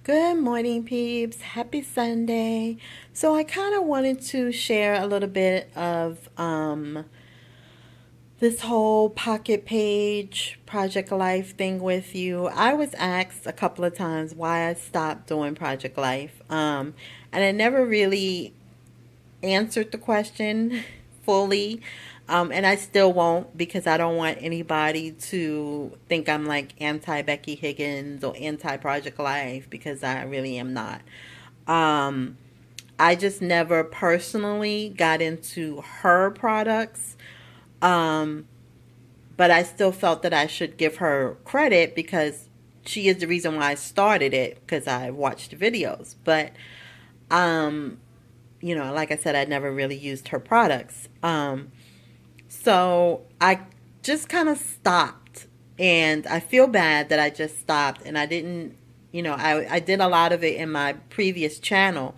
Good morning, peeps. Happy Sunday. So I kind of wanted to share a little bit of this whole Pocket Page Project Life thing with you. I was asked a couple of times why I stopped doing Project Life, and I never really answered the question fully. And I still won't because I don't want anybody to think I'm like anti Becky Higgins or anti Project Life because I really am not. Um, I just never personally got into her products. Um, but I still felt that I should give her credit because she is the reason why I started it because I watched videos. But um, like I said, I never really used her products. So I just kind of stopped. And I feel bad that I just stopped and I didn't, I did a lot of it in my previous channel.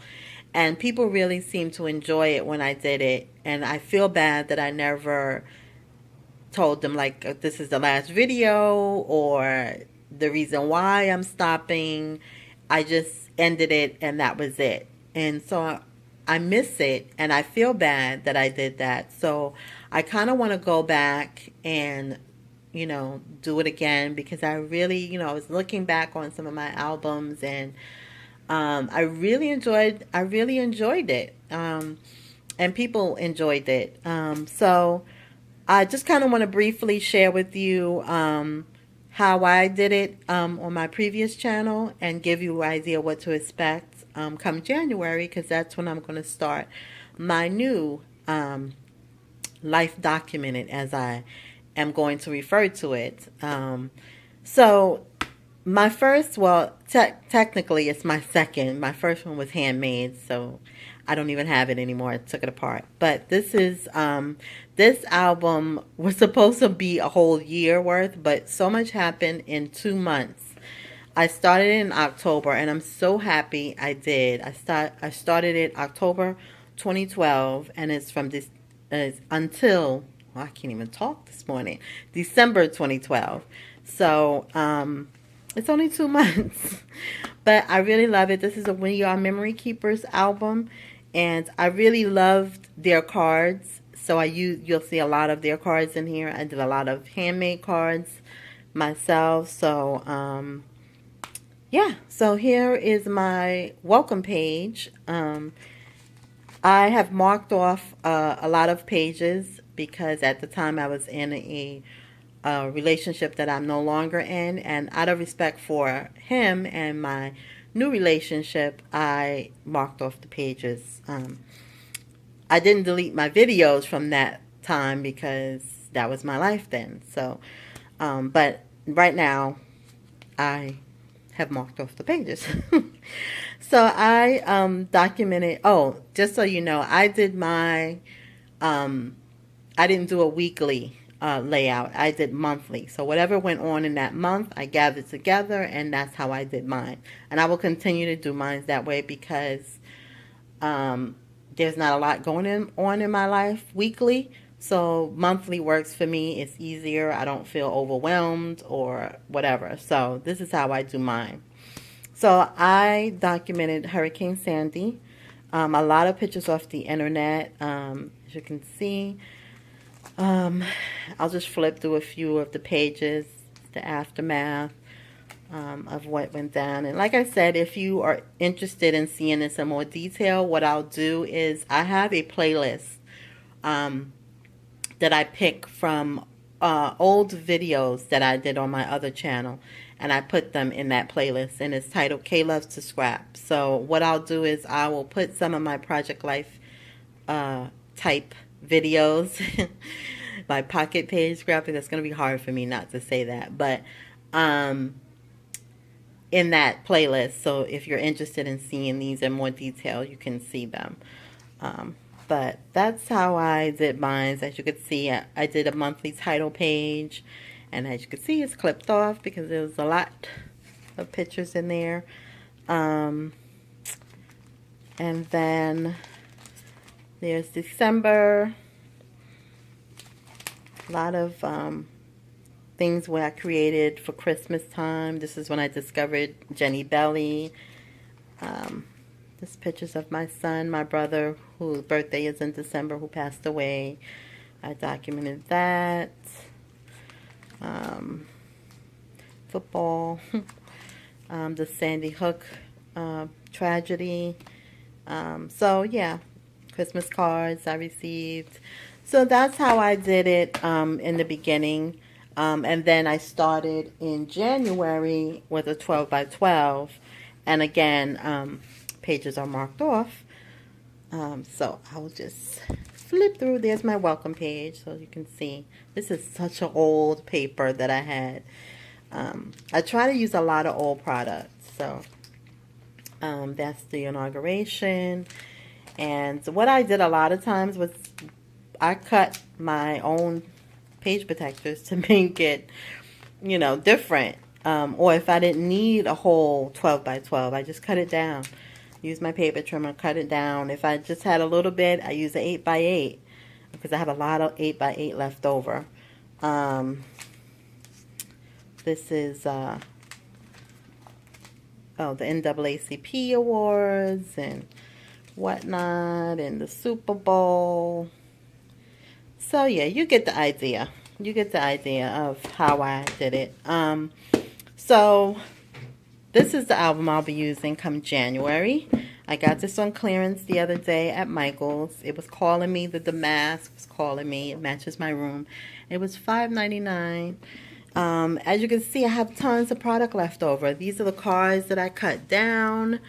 And people really seemed to enjoy it when I did it. And I feel bad that I never told them, like, this is the last video or the reason why I'm stopping. I just ended it and that was it. And so I miss it and I feel bad that I did that. So I kind of want to go back and, do it again because I really, I was looking back on some of my albums and I really enjoyed it. And people enjoyed it. So I just kind of want to briefly share with you how I did it on my previous channel and give you an idea what to expect come January because that's when I'm going to start my new life documented as I am going to refer to it. So my first, well, technically it's my second. My first one was handmade, so I don't even have it anymore. I took it apart. But this album was supposed to be a whole year worth, but so much happened in 2 months. I started in October, and I'm so happy I did. I started it October 2012, and it's from this until, well, I can't even talk this morning, December 2012. So it's only 2 months, but I really love it. This is a We Are Memory Keepers album, and I really loved their cards. So you'll see a lot of their cards in here. I did a lot of handmade cards myself. So yeah, so here is my welcome page. I have marked off a lot of pages because at the time I was in a relationship that I'm no longer in, and out of respect for him and my new relationship, I marked off the pages. I didn't delete my videos from that time because that was my life then. So, but right now, I have marked off the pages. So I documented. Oh, just so you know, um, I didn't do a weekly layout. I did monthly. So whatever went on in that month, I gathered together, and that's how I did mine. And I will continue to do mine that way because um, there's not a lot on in my life weekly. So monthly works for me. It's easier. I don't feel overwhelmed or whatever. So this is how I do mine. So I documented Hurricane Sandy. A lot of pictures off the internet. As you can see, um, I'll just flip through a few of the pages, the aftermath of what went down. And like I said, if you are interested in seeing this in more detail, what I'll do is I have a playlist um, that I pick from old videos that I did on my other channel. And I put them in that playlist. And it's titled K Loves to Scrap. So what I'll do is I will put some of my Project Life type videos. My pocket page scrapping. That's going to be hard for me not to say that. But in that playlist. So if you're interested in seeing these in more detail, you can see them. Um, but that's how I did mine. As you could see, I did a monthly title page. And as you can see, it's clipped off because there was a lot of pictures in there. Um, and then there's December. A lot of things where I created for Christmas time. This is when I discovered Jenny Belly This pictures of my son, my brother, whose birthday is in December, who passed away. I documented that. Football, the Sandy Hook tragedy. So yeah, Christmas cards I received. So that's how I did it in the beginning. And then I started in January with a 12 by 12. And again, pages are marked off. So I'll just flip through. There's my welcome page, so you can see. This is such an old paper that I had. I try to use a lot of old products. So that's the inauguration. And what I did a lot of times was I cut my own page protectors to make it, different. Or if I didn't need a whole 12 by 12, I just cut it down. Use my paper trimmer, cut it down. If I just had a little bit, I use an 8 by 8 because I have a lot of 8 by 8 left over. This is the NAACP awards and whatnot, and the Super Bowl. So yeah, you get the idea. You get the idea of how I did it. So this is the album I'll be using come January. I got this on clearance the other day at Michael's. It was calling me. The damask was calling me. It matches my room. It was $5.99. As you can see, I have tons of product left over. These are the cards that I cut down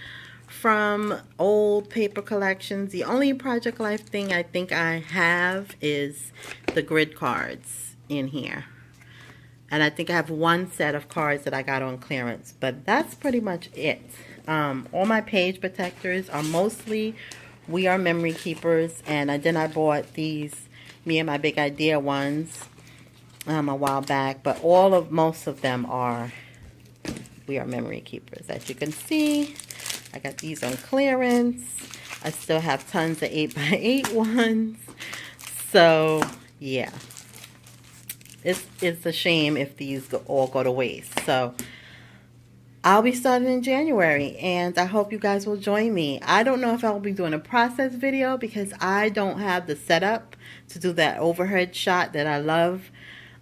from old paper collections. The only Project Life thing I think I have is the grid cards in here. And I think I have one set of cards that I got on clearance, but that's pretty much it. All my page protectors are mostly We Are Memory Keepers, and then I bought these Me and My Big Idea ones a while back, but most of them are We Are Memory Keepers. As you can see, I got these on clearance. I still have tons of 8 by 8 ones. So yeah, it's a shame if these all go to waste. So I'll be starting in January, and I hope you guys will join me. I don't know if I'll be doing a process video because I don't have the setup to do that overhead shot that I love.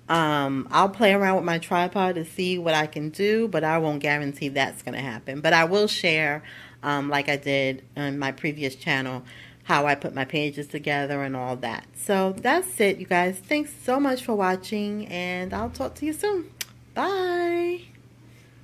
I'll play around with my tripod to see what I can do, but I won't guarantee that's going to happen. But I will share, like I did on my previous channel, how I put my pages together and all that. So that's it, you guys. Thanks so much for watching, and I'll talk to you soon. Bye!